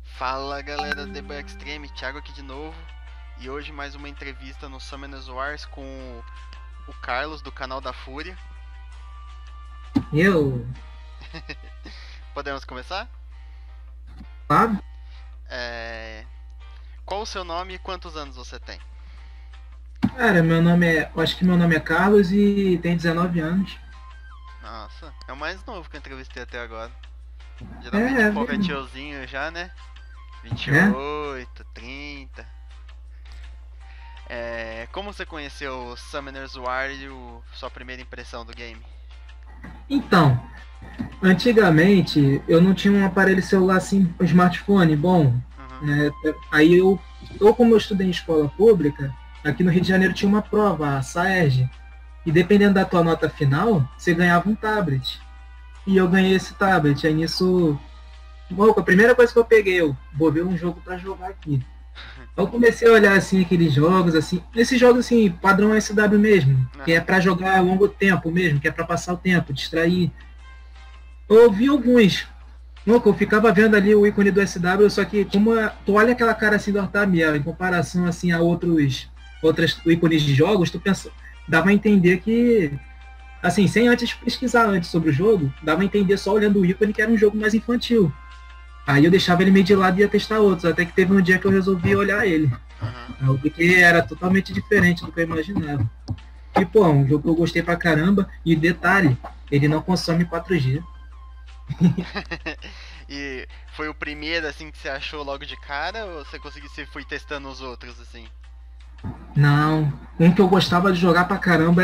Fala galera do Debug Extreme, Thiago aqui de novo. E hoje mais uma entrevista no Summoners Wars com o Carlos do canal da Fúria. Eu? Podemos começar? Fábio? Qual o seu nome e quantos anos você tem? Cara, eu acho que meu nome é Carlos e tem 19 anos. Nossa, é o mais novo que eu entrevistei até agora. Geralmente o povo é tiozinho já, né? 28, 30. Como você conheceu o Summoners War e sua primeira impressão do game? Então, antigamente eu não tinha um aparelho celular assim, um smartphone bom. Né? Aí como eu estudei em escola pública, aqui no Rio de Janeiro tinha uma prova, a SAERJ. E dependendo da tua nota final, você ganhava um tablet. E eu ganhei esse tablet. Aí nisso, a primeira coisa que eu peguei, eu vou ver um jogo pra jogar aqui. Eu comecei a olhar assim aqueles jogos, assim, esses jogos assim, padrão SW mesmo, que é pra jogar a longo tempo mesmo, que é pra passar o tempo, distrair. Eu vi alguns. Eu ficava vendo ali o ícone do SW, só que tu olha aquela cara assim do Artamiel, em comparação assim a outros ícones de jogos, tu pensa, dava a entender que, assim, sem antes pesquisar antes sobre o jogo, dava a entender só olhando o ícone que era um jogo mais infantil. Aí eu deixava ele meio de lado e ia testar outros, até que teve um dia que eu resolvi olhar ele. Eu vi que era totalmente diferente do que eu imaginava. E pô, um jogo que eu gostei pra caramba, e detalhe, ele não consome 4G. E foi o primeiro assim que você achou logo de cara, ou você foi testando os outros assim? Não, um que eu gostava de jogar pra caramba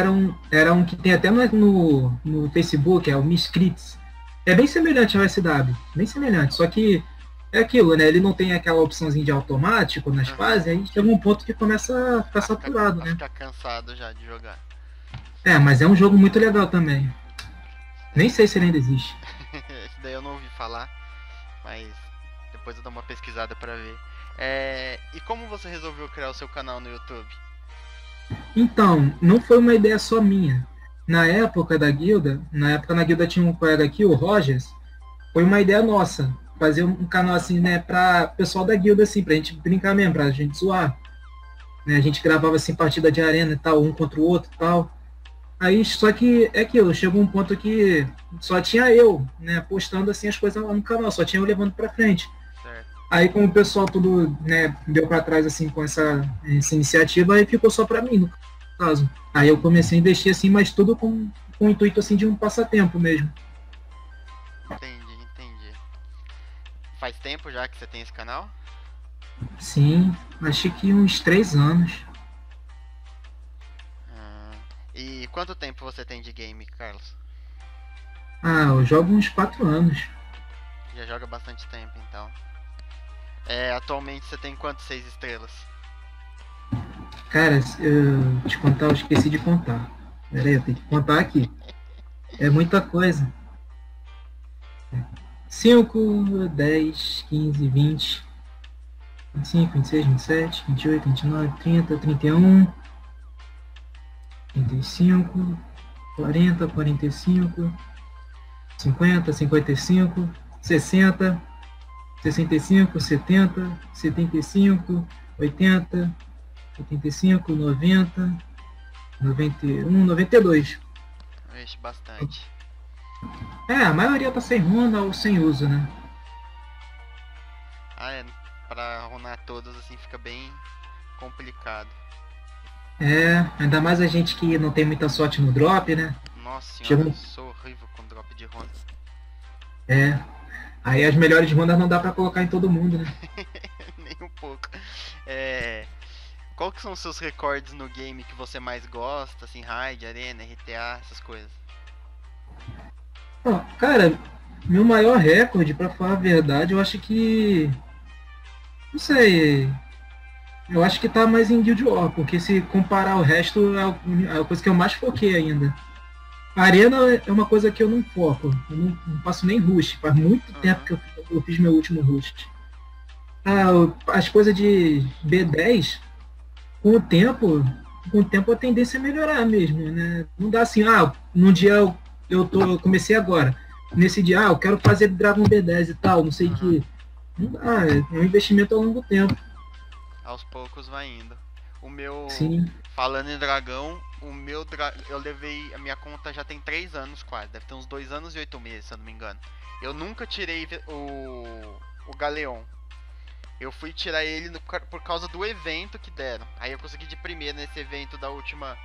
era um que tem até no Facebook, é o Miscrits. É bem semelhante ao SW, bem semelhante, só que é aquilo, né? Ele não tem aquela opçãozinha de automático nas fases, aí chega um ponto que começa a ficar saturado, né? Ficar cansado já de jogar. Mas é um jogo muito legal também. Nem sei se ele ainda existe. Esse daí eu não ouvi falar, mas depois eu dou uma pesquisada pra ver. E como você resolveu criar o seu canal no YouTube? Então, não foi uma ideia só minha. Na época na guilda tinha um colega aqui, o Rogers, foi uma ideia nossa, fazer um canal assim, né, pra pessoal da guilda, assim, pra gente brincar mesmo, pra gente zoar. Né, a gente gravava assim, partida de arena e tal, um contra o outro e tal. Aí, só que é aquilo, chegou um ponto que só tinha eu, né, postando assim as coisas lá no canal, só tinha eu levando pra frente. Aí como o pessoal tudo, né, deu pra trás assim com essa iniciativa, aí ficou só pra mim, no caso. Aí eu comecei a investir assim, mas tudo com o intuito assim de um passatempo mesmo. Entendi. Faz tempo já que você tem esse canal? Sim, acho que uns 3 anos. E quanto tempo você tem de game, Carlos? Eu jogo uns 4 anos. Já joga bastante tempo, então. Atualmente você tem quantos 6 estrelas? Cara, eu te contar, eu esqueci de contar. Pera aí, eu tenho que contar aqui. É muita coisa. 5, 10, 15, 20, 25, 26, 27, 28, 29, 30, 31, 35, 40, 45, 50, 55, 60, 65, 70, 75, 80, 85, 90, 91, 92. Vixe, bastante. A maioria tá sem runa ou sem uso, né? Pra runar todos assim fica bem complicado. Ainda mais a gente que não tem muita sorte no drop, né? Nossa senhora, eu sou horrível com drop de runa. Aí as melhores runas não dá pra colocar em todo mundo, né? Nem um pouco. Qual que são os seus recordes no game que você mais gosta? Assim, raid, arena, RTA, essas coisas. Cara, meu maior recorde, pra falar a verdade, eu acho que... Não sei... Eu acho que tá mais em Guild War, porque se comparar o resto, é a coisa que eu mais foquei ainda. A arena é uma coisa que eu não foco, eu não passo nem rush, faz muito tempo que eu fiz meu último rush. As coisas de B10, com o tempo a tendência é melhorar mesmo, né? Não dá assim, num dia eu comecei agora. Nesse dia, eu quero fazer Dragon B10 e tal, não sei o que. Não dá, é um investimento ao longo do tempo. Aos poucos vai indo. O meu. Sim. Falando em dragão, eu levei. A minha conta já tem 3 anos quase. Deve ter uns 2 anos e 8 meses, se eu não me engano. Eu nunca tirei o Galeon. Eu fui tirar ele por causa do evento que deram. Aí eu consegui de primeira nesse evento da última.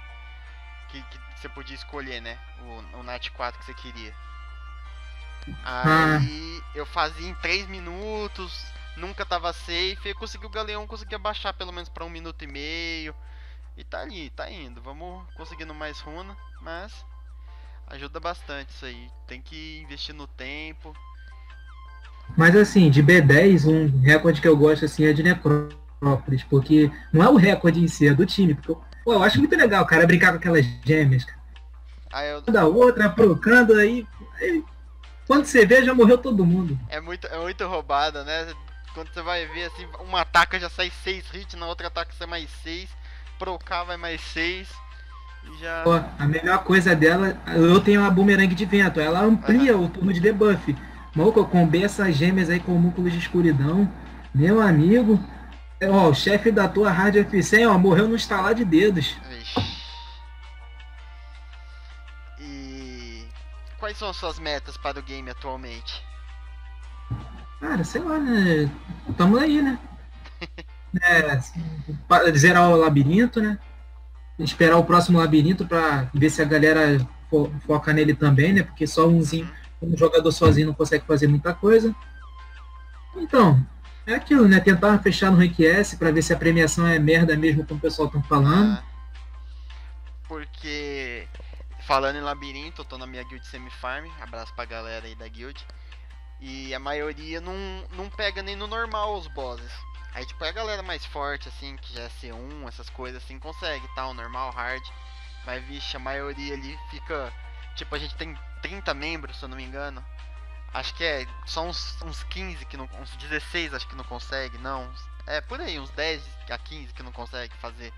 Que você podia escolher, né? O Nat 4 que você queria. Aí eu fazia em 3 minutos. Nunca tava safe. Eu consegui o Galeão, consegui abaixar pelo menos pra 1 minuto e meio. E tá ali, tá indo. Vamos conseguindo mais runa. Mas ajuda bastante isso aí. Tem que investir no tempo. Mas assim, de B10, um recorde que eu gosto assim é de Necrópolis, porque não é o recorde em si, é do time. Porque eu acho muito legal o cara brincar com aquelas gêmeas. Da outra, procando aí. Quando você vê, já morreu todo mundo. É muito roubada, né? Quando você vai ver assim, uma ataca já sai 6 hits, na outra ataca sai mais 6, procar vai mais 6 e já. Ó, a melhor coisa dela, eu tenho uma bumerangue de vento, ela amplia o turno de debuff. Maluco, eu combei essas gêmeas aí com músculos de escuridão. Meu amigo. Ó, o chefe da tua Hard F100, ó, morreu no estalar de dedos. Vixe. Quais são as suas metas para o game atualmente? Cara, sei lá, né? Tamo aí, né? Zerar o labirinto, né? Esperar o próximo labirinto pra ver se a galera foca nele também, né? Porque só um jogador sozinho não consegue fazer muita coisa. Então, é aquilo, né? Tentar fechar no Rank S pra ver se a premiação é merda mesmo, como o pessoal tá falando. Porque... Falando em labirinto, eu tô na minha guild semi-farm, abraço pra galera aí da guild. E a maioria não pega nem no normal os bosses. Aí tipo, a galera mais forte assim, que já é C1, essas coisas assim, consegue, tá? O normal, hard. Mas vixe, a maioria ali fica... Tipo, a gente tem 30 membros, se eu não me engano. Acho que é só uns 15 que não... Uns 16 acho que não consegue, não. É, por aí, uns 10 a 15 que não consegue fazer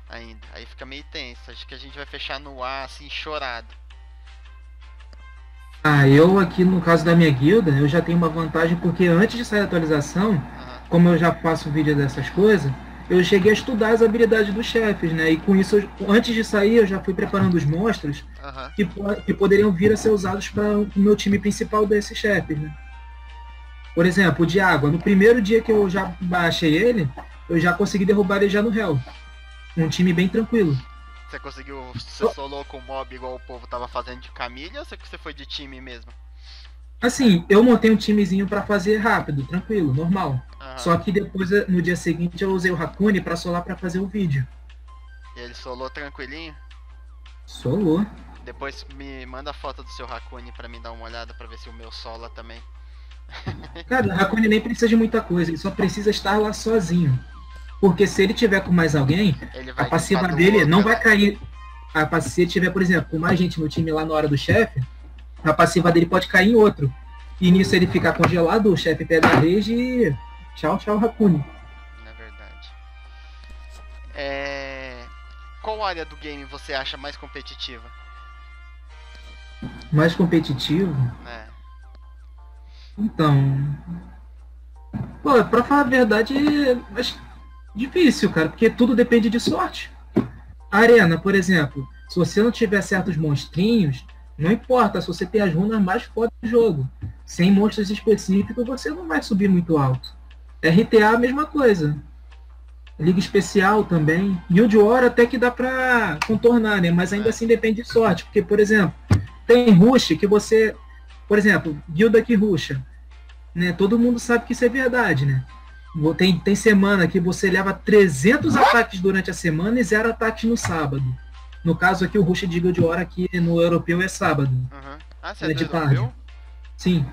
ainda. Aí fica meio tenso. Acho que a gente vai fechar no A assim, chorado. Eu aqui no caso da minha guilda, eu já tenho uma vantagem porque antes de sair a atualização, como eu já faço vídeo dessas coisas, eu cheguei a estudar as habilidades dos chefes, né? E com isso, antes de sair, eu já fui preparando os monstros que poderiam vir a ser usados para o meu time principal desses chefes, né? Por exemplo, o de água. No primeiro dia que eu já baixei ele, eu já consegui derrubar ele já no Hell. Um time bem tranquilo. Você conseguiu, você solou com o mob igual o povo tava fazendo de Camille ou você foi de time mesmo? Assim, eu montei um timezinho pra fazer rápido, tranquilo, normal. Só que depois, no dia seguinte, eu usei o Hakuni pra solar pra fazer o vídeo. E ele solou tranquilinho? Solou. Depois me manda a foto do seu Hakuni pra mim dar uma olhada pra ver se o meu sola também. Cara, o Hakuni nem precisa de muita coisa, ele só precisa estar lá sozinho. Porque se ele tiver com mais alguém, a passiva dele não vai cair. Se ele tiver, por exemplo, com mais gente no time lá na hora do chefe, a passiva dele pode cair em outro. E nisso ele ficar congelado, o chefe pega a rage e tchau, Hakuni. Na verdade. Qual área do game você acha mais competitiva? Mais competitivo? Então... Pô, pra falar a verdade, acho difícil, cara, porque tudo depende de sorte. A arena, por exemplo, se você não tiver certos monstrinhos, não importa, se você tem as runas mais fodas do jogo. Sem monstros específicos, você não vai subir muito alto. RTA, a mesma coisa. Liga especial também. Guild War até que dá pra contornar, né? Mas ainda assim depende de sorte. Porque, por exemplo, tem rush que você... Por exemplo, guilda que rusha. Né? Todo mundo sabe que isso é verdade, né? Tem semana que você leva 300 ataques durante a semana e 0 ataques no sábado. No caso aqui, o rush de Guild War aqui no europeu é sábado. Você é de tarde. Sim.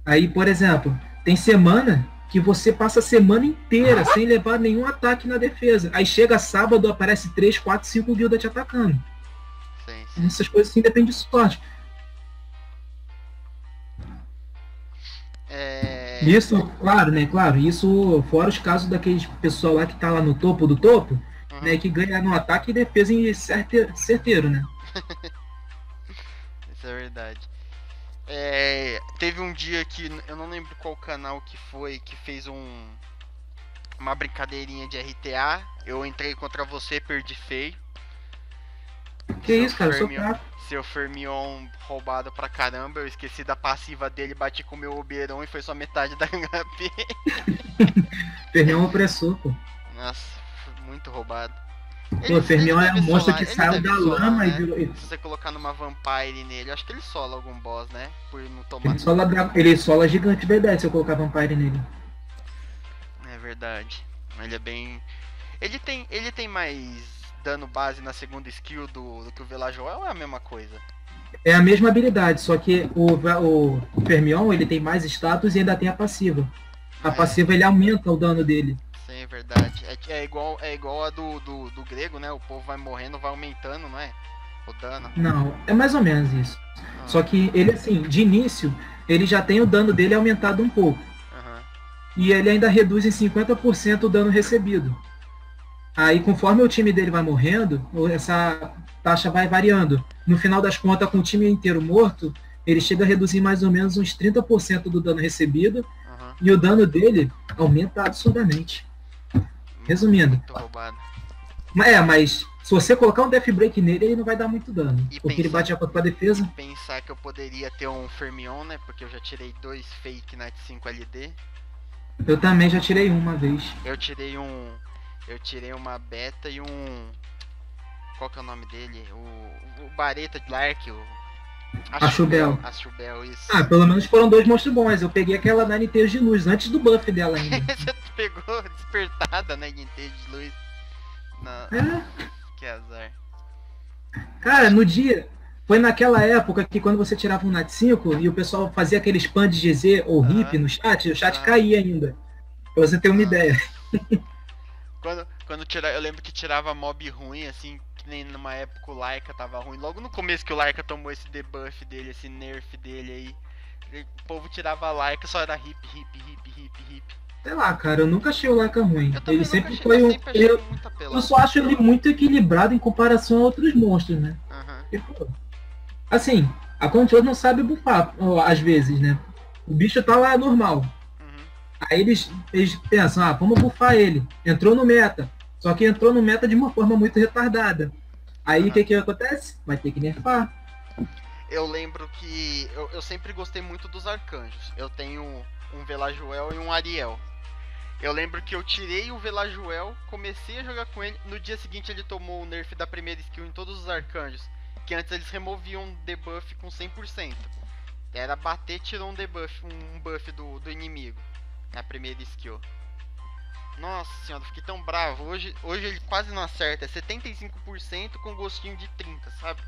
Aí, por exemplo, tem semana que você passa a semana inteira sem levar nenhum ataque na defesa. Aí chega sábado, aparece 3, 4, 5 guildas te atacando. Sim. Essas coisas sim dependem de sorte. Isso, claro, né? Claro, isso fora os casos daqueles pessoal lá que tá lá no topo do topo, né? Que ganha no ataque e defesa em certeiro, né? Isso é verdade. Teve um dia que eu não lembro qual canal que foi, que fez uma brincadeirinha de RTA. Eu entrei contra você, perdi feio. Que isso, cara, eu sou fraco. Seu Fermion roubado pra caramba, eu esqueci da passiva dele, bati com o meu Oberon e foi só metade da HP. Fermion opressor, pô. Nossa, muito roubado. Pô, Fermion é um monstro que saiu da lama, né? E virou. Se você colocar numa Vampire nele, acho que ele sola algum boss, né? Por não tomar. Ele sola gigante B10 se eu colocar Vampire nele. É verdade. Ele é bem. Ele tem mais dano base na segunda skill do que o Velajoel, ou é a mesma coisa? É a mesma habilidade, só que o Fermion ele tem mais status e ainda tem a passiva. A passiva ele aumenta o dano dele. Sim, é verdade. É igual a do grego, né? O povo vai morrendo, vai aumentando, não é? O dano. Não, é mais ou menos isso. Só que ele, assim, de início, ele já tem o dano dele aumentado um pouco. E ele ainda reduz em 50% o dano recebido. Aí, conforme o time dele vai morrendo, essa taxa vai variando. No final das contas, com o time inteiro morto, ele chega a reduzir mais ou menos uns 30% do dano recebido. E o dano dele aumenta absurdamente. Resumindo. Muito roubado. Mas se você colocar um Death Break nele, ele não vai dar muito dano. Porque ele bate com a defesa. Pensar que eu poderia ter um Fermion, né? Porque eu já tirei 2 fake Night 5 LD. Eu também já tirei uma vez. Eu tirei uma beta e um... Qual que é o nome dele? O Bareta de Lark, Ashubel, isso. Ah, pelo menos foram 2 monstros bons. Eu peguei aquela Ninetales de luz, antes do buff dela ainda. Você pegou despertada na Ninetales de luz. Que azar. Cara, no dia... Foi naquela época que quando você tirava um Nat 5 e o pessoal fazia aquele spam de GZ ou RIP no chat, o chat caía ainda. Pra você ter uma ideia. Quando eu lembro que tirava mob ruim, assim, que nem numa época o Laika tava ruim. Logo no começo que o Laika tomou esse debuff dele, esse nerf dele aí, o povo tirava Laika, só era hip. Sei lá, cara, eu nunca achei o Laika ruim. Ele sempre achei, foi um... eu só acho ele muito equilibrado em comparação a outros monstros, né? E, pô, assim, a Control não sabe buffar, às vezes, né? O bicho tá lá normal. Aí eles pensam, vamos buffar ele. Entrou no meta. Só que entrou no meta de uma forma muito retardada. Aí o que acontece? Vai ter que nerfar. Eu lembro que eu sempre gostei muito dos arcanjos. Eu tenho um Velajoel e um Ariel. Eu lembro que eu tirei o Velajoel, comecei a jogar com ele. No dia seguinte ele tomou o nerf da primeira skill em todos os arcanjos. Que antes eles removiam um debuff com 100%. Era bater, tirou um buff do inimigo. Na primeira skill. Nossa senhora, eu fiquei tão bravo. Hoje ele quase não acerta. É 75% com gostinho de 30%, sabe?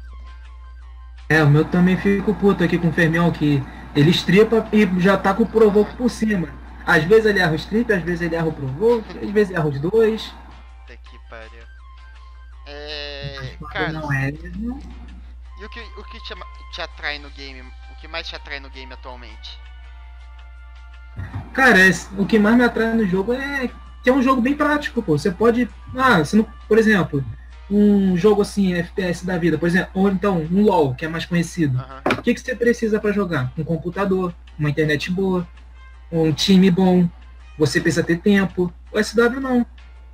O meu também fico puto aqui com o Fermion, que ele stripa e já tá com o Provoke por cima. Às vezes ele erra o strip, às vezes ele erra o Provoke, às vezes erra os dois. Puta que pariu. Cara, não é mesmo. E o que te atrai no game? O que mais te atrai no game atualmente? Cara, o que mais me atrai no jogo é que é um jogo bem prático, pô. Você pode... você não, por exemplo, um jogo assim, FPS da vida, por exemplo, ou então um LoL, que é mais conhecido. O que você precisa pra jogar? Um computador, uma internet boa, um time bom, você precisa ter tempo. O SW não.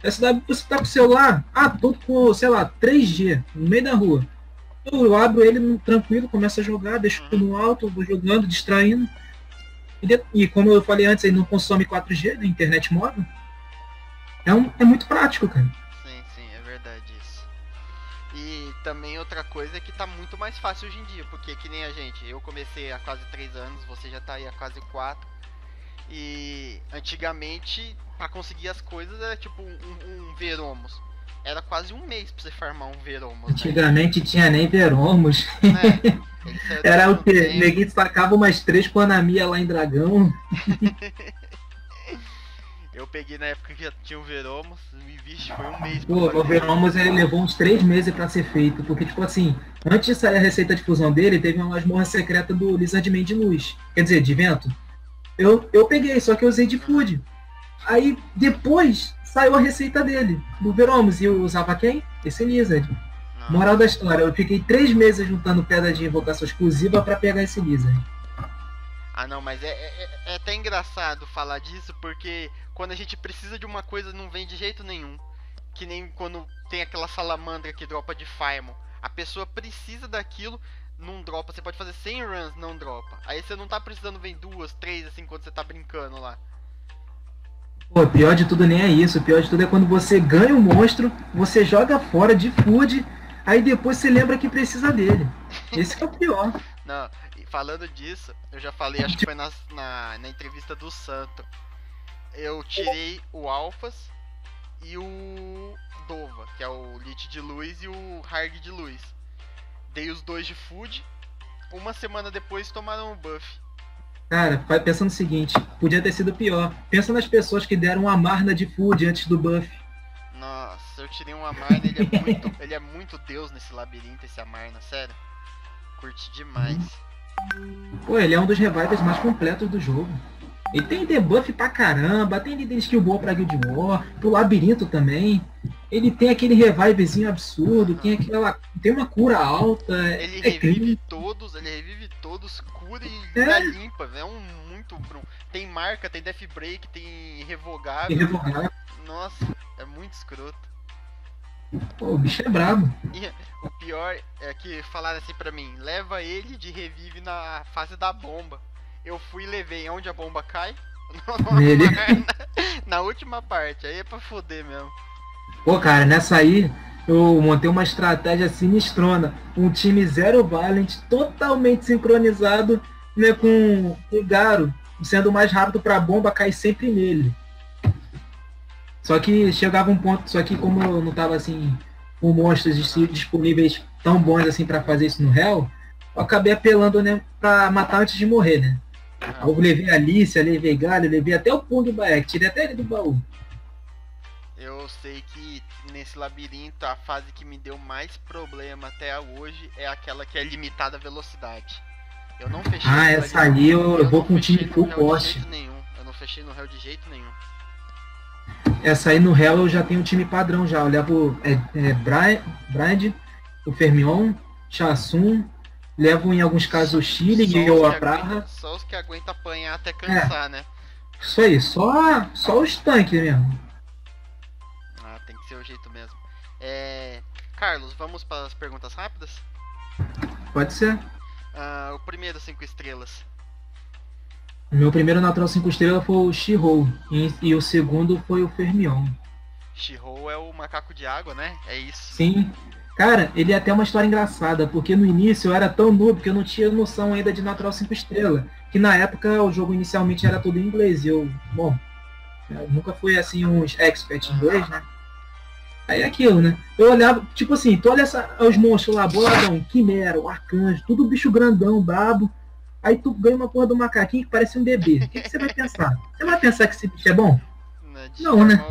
O SW você tá com o celular, tô com, sei lá, 3G, no meio da rua. Eu abro ele tranquilo, começo a jogar, deixo tudo no alto, vou jogando, distraindo. E como eu falei antes, ele não consome 4G, né, internet móvel. É muito prático, cara. Sim, é verdade isso. E também outra coisa é que tá muito mais fácil hoje em dia, porque que nem a gente, eu comecei há quase 3 anos, você já tá aí há quase 4. E antigamente, pra conseguir as coisas, era tipo um Veromos. Era quase um mês pra você farmar um Veromos. Antigamente tinha nem Veromos. Era o que? Neguinho sacava umas 3 Panamia lá em Dragão. Eu peguei na época que já tinha o Veromos, me vixe, foi um mês. Pô, o Veromos ele levou uns 3 meses pra ser feito, porque tipo assim, antes de sair a receita de fusão dele, teve uma masmorra secreta do Lizardman de luz. Quer dizer, de vento. Eu peguei, só que eu usei de food. Aí depois saiu a receita dele, do Veromos, e eu usava quem? Esse Lizard. Moral da história, eu fiquei 3 meses juntando pedra de invocação exclusiva pra pegar esse Lizard. Ah não, mas é até engraçado falar disso, porque quando a gente precisa de uma coisa não vem de jeito nenhum. Que nem quando tem aquela salamandra que dropa de Faimon. A pessoa precisa daquilo, não dropa. Você pode fazer 100 runs, não dropa. Aí você não tá precisando, vem 2, 3, assim, quando você tá brincando lá. Pô, pior de tudo nem é isso. O pior de tudo é quando você ganha um monstro, você joga fora de food, aí depois você lembra que precisa dele. Esse que é o pior. Não, e falando disso, eu já falei, acho que foi na entrevista do Santo. Eu tirei o Alphas e o Dova, que é o Lich de luz e o Harg de luz. Dei os dois de food, uma semana depois tomaram o buff. Cara, vai pensando o seguinte, podia ter sido pior. Pensa nas pessoas que deram uma Marna de food antes do buff. Nossa, eu tirei um Amarna, ele é muito Deus nesse labirinto, esse Amarna, sério. Curti demais. Pô, ele é um dos revivals mais completos do jogo. Ele tem debuff pra caramba, tem skill boa pra Guild War, pro labirinto também. Ele tem aquele revivezinho absurdo, tem uma cura alta. Ele revive todos, cura e dá limpa, é um muito bom. Tem marca, tem death break, tem revogável. Nossa, é muito escroto. Pô, o bicho é brabo. E o pior é que falaram assim pra mim, leva ele de revive na fase da bomba. Eu fui e levei onde a bomba cai. Nele. Na última parte, aí é pra foder mesmo. Pô, cara, nessa aí eu montei uma estratégia sinistrona. Um time zero Violent, totalmente sincronizado, né, com o Garo, sendo mais rápido pra bomba, cai sempre nele. Só que chegava um ponto, só que como eu não tava assim com monstros disponíveis tão bons assim pra fazer isso no Hell, eu acabei apelando, né, pra matar antes de morrer, né. Eu levei a Alicia, levei Galho, levei até o Pung Baek, tirei até ele do baú. Eu sei que nesse labirinto a fase que me deu mais problema até hoje é aquela que é limitada a velocidade. Eu não fechei. Ah, essa aí eu vou com o time full cost. Eu não fechei no Hell de jeito nenhum. Essa aí no Hell eu já tenho um time padrão já. Eu levo Brand, o Fermion, Chassum, levo em alguns casos o Chile ou a Praha. Só os que aguentam apanhar até cansar, né? Isso aí, só os tanques mesmo. Ah, tem que ser o jeito mesmo. Carlos, vamos para as perguntas rápidas? Pode ser. O primeiro 5 estrelas. O meu primeiro natural 5 estrelas foi o Shihou e o segundo foi o Fermion. Shihou é o macaco de água, né? É isso. Sim. Cara, ele é até uma história engraçada, porque no início eu era tão noob que eu não tinha noção ainda de natural 5 estrelas. Que na época o jogo inicialmente era todo em inglês. E eu nunca fui assim uns expert em inglês, né? Aí é aquilo, né? Eu olhava, tipo assim, tu olha os monstros lá, boladão, quimera, o arcanjo, tudo bicho grandão, brabo. Aí tu ganha uma porra do macaquinho que parece um bebê. O que você vai pensar? Você vai pensar que esse bicho é bom? Não, né?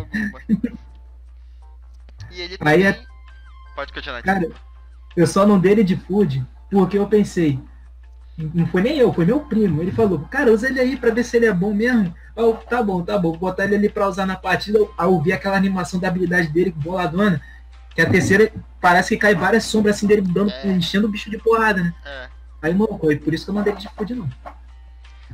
E ele também... Aí Pode continuar. Cara, eu só não dei ele de food porque eu pensei, não foi nem eu, foi meu primo. Ele falou, cara, usa ele aí pra ver se ele é bom mesmo. Eu, tá bom, vou botar ele ali pra usar na partida. Aí eu vi aquela animação da habilidade dele, boladona, que a terceira parece que cai várias sombras assim dele dando, enchendo o bicho de porrada, né? Aí não foi, por isso que eu mandei ele de food não.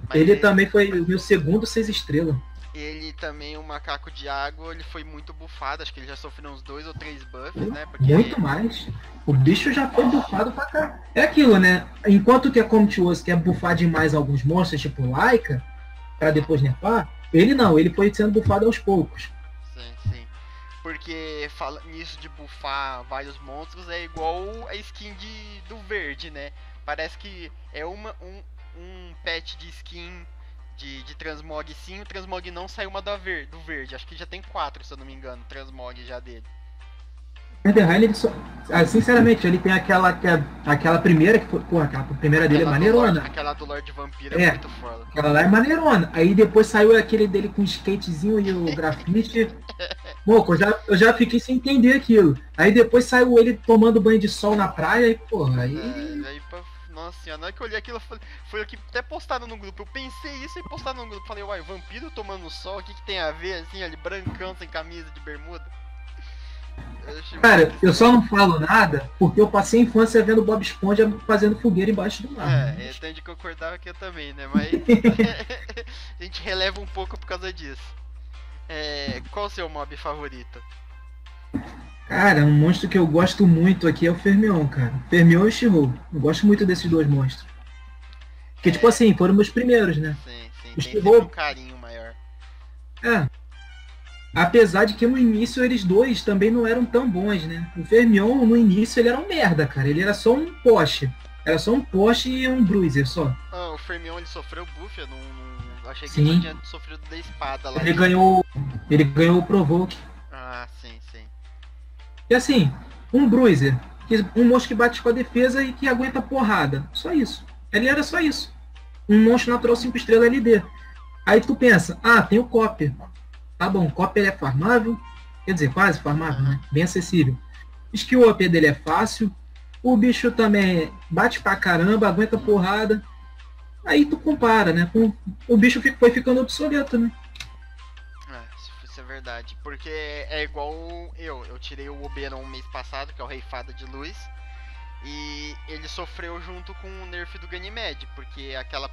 Mas ele também foi o meu segundo 6 estrelas. Ele também, o macaco de água, ele foi muito bufado. Acho que ele já sofreu uns 2 ou 3 buffs, né? Porque... Muito mais. O bicho já foi bufado pra cá. É aquilo, né? Enquanto que a Comet quer bufar demais alguns monstros, tipo Laika, pra depois nerfar, ele não, ele foi sendo bufado aos poucos. Sim. Porque nisso de bufar vários monstros é igual a skin do verde, né? Parece que é um patch de skin de transmog sim, o transmog não saiu uma do verde. Acho que já tem 4, se eu não me engano, transmog já dele. Ele sinceramente, ele tem aquela primeira que foi, porra, aquela primeira dele é maneirona. Aquela do Lord Vampiro é muito foda. Aquela lá é maneirona. Aí depois saiu aquele dele com o skatezinho e o grafite. Pô, eu já fiquei sem entender aquilo. Aí depois saiu ele tomando banho de sol na praia e, porra, aí... Nossa senhora, na hora que eu olhei aquilo, foi aqui até postado no grupo. Eu pensei isso e postado no grupo. Falei, uai, vampiro tomando sol, o que tem a ver, assim, ele brancão, sem camisa de bermuda? Cara, eu só não falo nada porque eu passei a infância vendo Bob Esponja fazendo fogueira embaixo do mar. Eu tenho de concordar aqui também, né? Mas a gente releva um pouco por causa disso. Qual o seu mob favorito? Cara, um monstro que eu gosto muito aqui é o Fermion, cara. Fermion e She-Ra. Eu gosto muito desses dois monstros. Porque, tipo assim, foram meus primeiros, né? Sim, o tem sempre um carinho maior. Apesar de que no início eles dois também não eram tão bons, né? O Fermion, no início, ele era um merda, cara. Ele era só um poste. Era só um poste e um bruiser só. O Fermion, ele sofreu buff? Eu não achei que Sim. ele tinha sofrido da espada lá. Ele ganhou o Provoke. Ah, sim. E assim, um bruiser. Um monstro que bate com a defesa e que aguenta porrada. Só isso. Ele era só isso. Um monstro natural 5 estrelas LD. Aí tu pensa, tem o Copper. Tá bom, o Copper é farmável. Quer dizer, quase farmável, né? Bem acessível. O skill up dele é fácil. O bicho também bate pra caramba, aguenta porrada. Aí tu compara, né? O bicho foi ficando obsoleto, né? Isso é verdade. Porque é igual eu tirei o Oberon mês passado, que é o Rei Fada de Luz. E ele sofreu junto com o nerf do Ganymede, porque aquela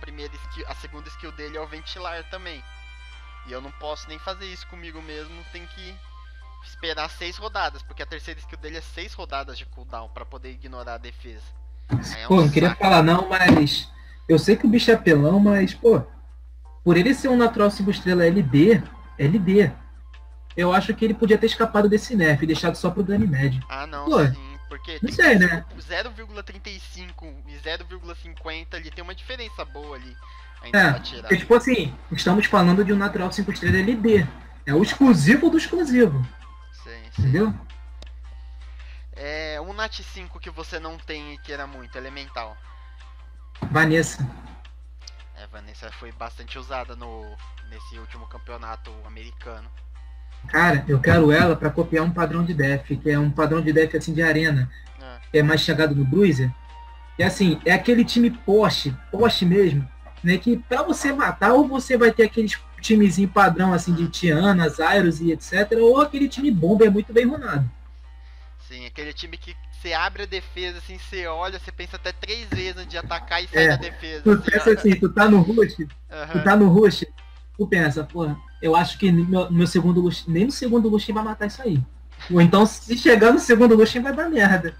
a segunda skill dele é o Ventilar também. E eu não posso nem fazer isso comigo mesmo, tem que esperar 6 rodadas, porque a terceira skill dele é 6 rodadas de cooldown pra poder ignorar a defesa. Não queria falar não, mas eu sei que o bicho é apelão, mas por ele ser um natural 5 estrela LD, eu acho que ele podia ter escapado desse nerf e deixado só pro Ganymede. Não, sim. Porque não sei, né? 0,35 e 0,50 ali tem uma diferença boa ali. Porque, tipo assim, estamos falando de um natural 5 estrelas LD. É o exclusivo do exclusivo. Sim. Entendeu? Um Nat 5 que você não tem e que era muito elemental. Vanessa. Vanessa foi bastante usada nesse último campeonato americano. Cara, eu quero ela pra copiar um padrão de def, que é um padrão de def assim de arena, que é mais chegado no bruiser. E assim, é aquele time poste mesmo, né? Que pra você matar, ou você vai ter aqueles timezinho padrão assim de Tiana, Zairos e etc, ou aquele time bomba muito bem runado. Sim, aquele time que você abre a defesa, assim, você olha, você pensa até 3 vezes antes de atacar e sai da defesa. Tu pensa assim, tu tá no rush, tu pensa, eu acho que meu segundo Luxin, nem no segundo Luxin vai matar isso aí. Ou então, se chegar no segundo Luxin, vai dar merda.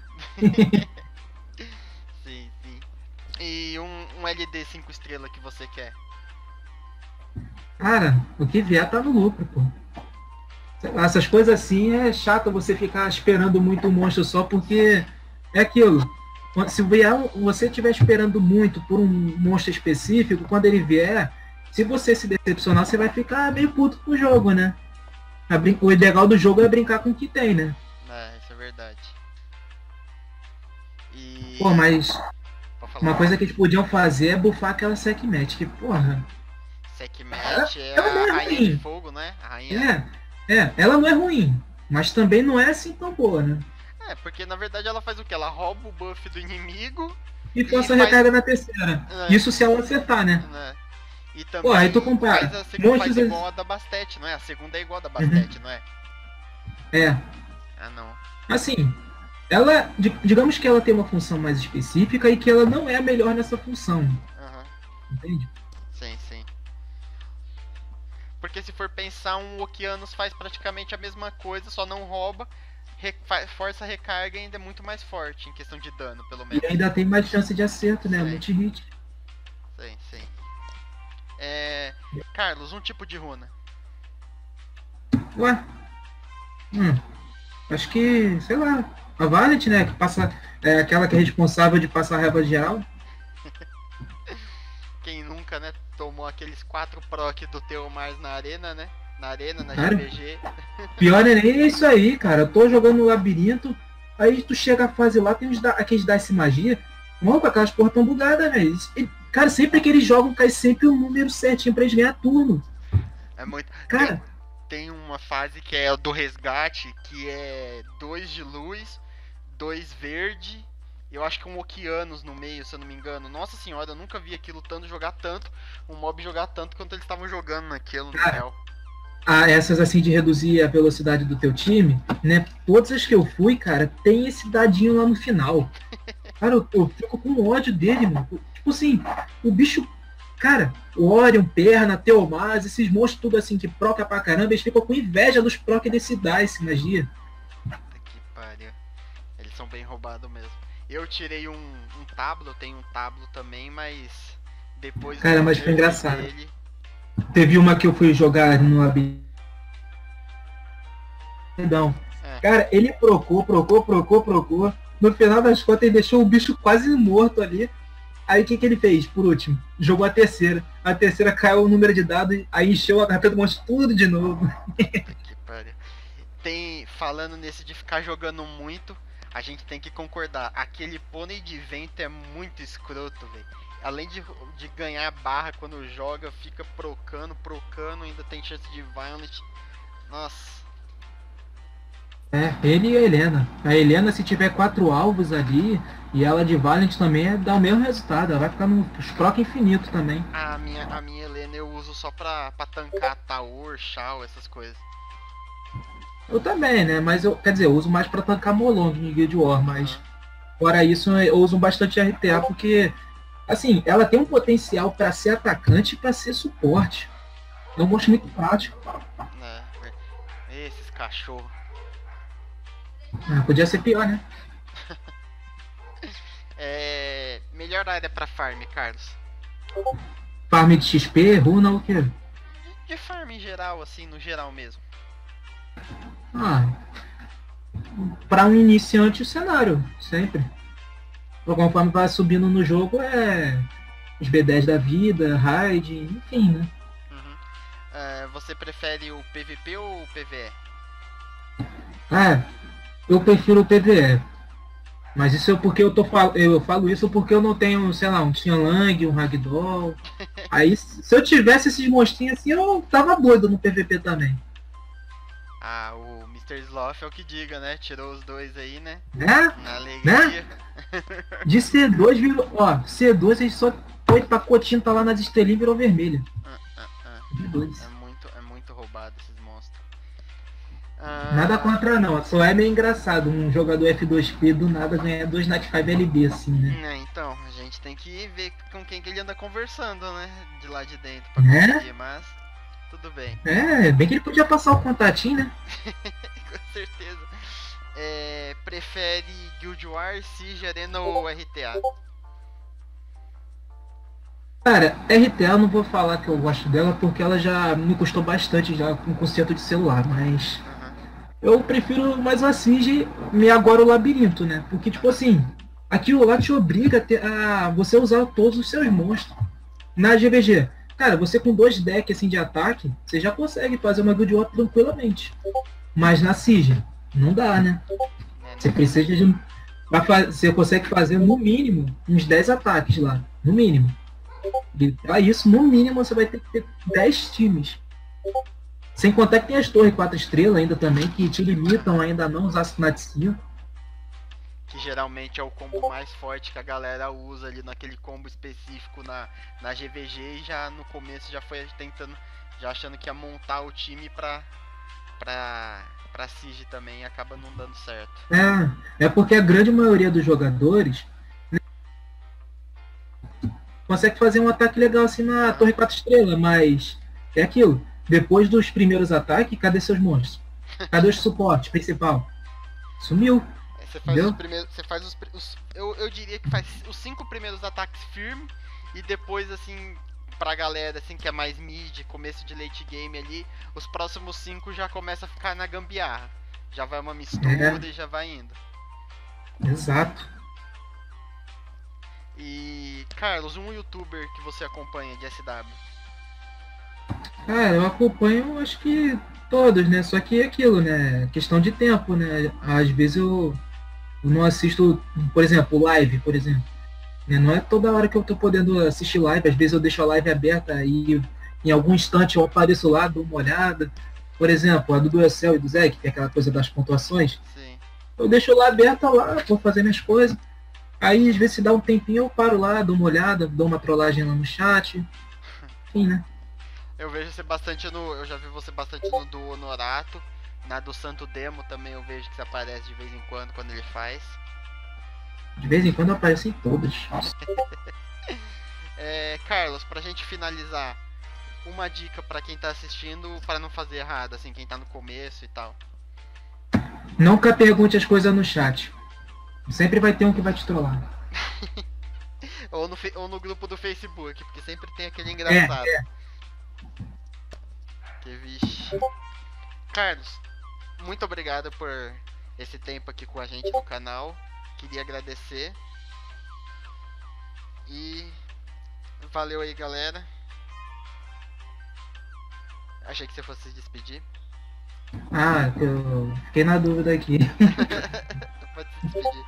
Sim. E um LD 5 estrelas que você quer? Cara, o que vier tá no lucro, Essas coisas assim é chato você ficar esperando muito o monstro só porque é aquilo. Se você estiver esperando muito por um monstro específico, quando ele vier, se você se decepcionar, você vai ficar meio puto com o jogo, né? O legal do jogo é brincar com o que tem, né? Isso é verdade. Mas uma coisa que eles podiam fazer é bufar aquela Sekhmet, que Sekhmet é a rainha de fogo, né? A rainha... ela não é ruim, mas também não é assim tão boa, né? Porque na verdade ela faz o que? Ela rouba o buff do inimigo e força a recarga na terceira. Isso se ela acertar, né? E também aí tu compara. faz igual a da Bastet, não é? A segunda é igual a da Bastet, não é? Não. Assim, ela, digamos que ela tem uma função mais específica e que ela não é a melhor nessa função. Entende? Sim. Porque se for pensar, um Okeanos faz praticamente a mesma coisa, só não rouba, força a recarga e ainda é muito mais forte em questão de dano, pelo menos. E ainda tem mais chance de acerto, né? Multi-hit. Sim. Carlos, um tipo de runa. Acho que, sei lá, a Valiant, né? Que passa. É aquela que é responsável de passar a raiva geral. Quem nunca, né? Tomou aqueles 4 proc do Theomars na arena, né? Na Cara, GPG. Pior é nem isso aí, cara. Eu tô jogando no labirinto, aí tu chega a fase lá, tem aqueles Dice Magia. Mano, aquelas porra tão bugadas, velho. Cara, sempre que eles jogam, cai sempre o número certinho pra eles ganhar turno. É muito. Cara, tem uma fase que é do resgate, que é 2 de luz, 2 verde Eu acho que um Okeanos no meio, se eu não me engano. Nossa senhora, eu nunca vi aquilo tanto jogar tanto, um mob jogar tanto quanto eles estavam jogando naquilo, no real. Essas assim de reduzir a velocidade do teu time, né? Todas as que eu fui, cara, tem esse dadinho lá no final. Cara, eu fico com ódio dele, mano. Tipo assim, o bicho, cara, o Orion, Perna, Theomaz, esses monstros tudo assim que proca pra caramba, eles ficam com inveja dos proc desse Dice, magia. Puta que pariu. Eles são bem roubados mesmo. Eu tirei um Tablo, eu tenho um Tablo também, mas depois... Cara, mas foi engraçado. Dele... Teve uma que eu fui jogar no Perdão. Cara, ele procou. No final das contas, ele deixou o bicho quase morto ali. Aí o que ele fez, por último? Jogou a terceira. A terceira caiu o número de dados, aí encheu a carta do monstro tudo de novo. Que pariu. Falando nesse de ficar jogando muito, a gente tem que concordar. Aquele pônei de vento é muito escroto, velho. Além de ganhar barra quando joga, fica procando, ainda tem chance de Violent. Nossa. Ele e a Helena. A Helena, se tiver 4 alvos ali, e ela de Valiant também, dá o mesmo resultado. Ela vai ficar nos proc infinito também. A minha Helena eu uso só pra tancar Taur, Shao, essas coisas. Eu também, né? Mas eu uso mais pra tancar Molong em Guild War, mas fora isso eu uso bastante RTA porque, assim, ela tem um potencial pra ser atacante e pra ser suporte. É um monstro muito prático. Esses cachorros. Podia ser pior, né? Melhor área pra farm, Carlos? Farm de XP, runa ou o quê? De farm em geral, assim, no geral mesmo. Pra um iniciante o cenário, sempre. Conforme vai subindo no jogo os B10 da vida, raid, enfim, né? Você prefere o PVP ou o PVE? Eu prefiro o PVE. Mas isso é porque eu falo isso porque eu não tenho, sei lá, um Xianlang, um Ragdoll. Aí, se eu tivesse esses monstrinhos assim, eu tava doido no PVP também. O Mr. Sloth é o que diga, né? Tirou os dois aí, né? Na alegria. Né? De C2 virou... C2 ele só foi pacotinho, tá lá nas estrelinhas e virou vermelho. É muito roubado esses monstros. Nada contra não, só é meio engraçado um jogador F2P do nada ganhar 2 Night 5 LB assim, né? Então, a gente tem que ver com quem que ele anda conversando, né? De lá de dentro pra conseguir, mas tudo bem. Bem que ele podia passar o contatinho, né? Com certeza. Prefere Guild Wars, Siege, Arena ou RTA? Cara, RTA eu não vou falar que eu gosto dela porque ela já me custou bastante já com conserto de celular, mas eu prefiro mais a Siege e agora o Labirinto, né? Porque, tipo assim, aquilo lá te obriga a você usar todos os seus monstros. Na GVG, cara, você com 2 decks assim, de ataque, você já consegue fazer uma Guild War tranquilamente. Mas na Siege, não dá, né? Você precisa de... Você consegue fazer no mínimo uns 10 ataques lá, no mínimo. E pra isso, no mínimo, você vai ter que ter 10 times. Sem contar que tem as torres 4 estrelas ainda também, que te limitam ainda a não usar Sinat 5. Que geralmente é o combo mais forte que a galera usa ali naquele combo específico na GVG. E já no começo já foi tentando, já achando que ia montar o time pra Siege também, e acaba não dando certo. É porque a grande maioria dos jogadores consegue fazer um ataque legal assim na torre 4 estrelas, mas é aquilo. Depois dos primeiros ataques, cadê seus monstros? Cadê os suportes principal? Sumiu. Você faz eu diria que faz os 5 primeiros ataques firmes e depois assim, pra galera assim que é mais mid, começo de late game ali, os próximos 5 já começa a ficar na gambiarra. Já vai uma mistura e já vai indo. Exato. E, Carlos, um youtuber que você acompanha de SW? Eu acompanho, acho que todos, né? Só que é aquilo, né? Questão de tempo, né? Às vezes eu não assisto, por exemplo, live, por exemplo. Não é toda hora que eu tô podendo assistir live, às vezes eu deixo a live aberta e em algum instante eu apareço lá, dou uma olhada. Por exemplo, a do Duecel e do Zé, que tem aquela coisa das pontuações. Sim. Eu deixo lá aberta lá, vou fazer minhas coisas. Aí, às vezes, se dá um tempinho, eu paro lá, dou uma olhada, dou uma trollagem lá no chat. Enfim, né? Eu vejo você bastante no. Eu já vi você bastante no do Honorato. Na do Santo Demo também eu vejo que você aparece de vez em quando ele faz. De vez em quando eu apareço em todos. Carlos, pra gente finalizar, uma dica pra quem tá assistindo para não fazer errado, assim, quem tá no começo e tal. Nunca pergunte as coisas no chat. Sempre vai ter um que vai te trollar. ou no grupo do Facebook, porque sempre tem aquele engraçado. Que vixe. Carlos, muito obrigado por esse tempo aqui com a gente no canal. Queria agradecer. E valeu aí, galera. Achei que você fosse se despedir. Ah, eu fiquei na dúvida aqui. Pode se despedir.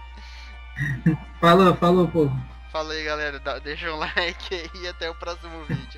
Falou, povo. Fala aí, galera. Deixa um like e até o próximo vídeo.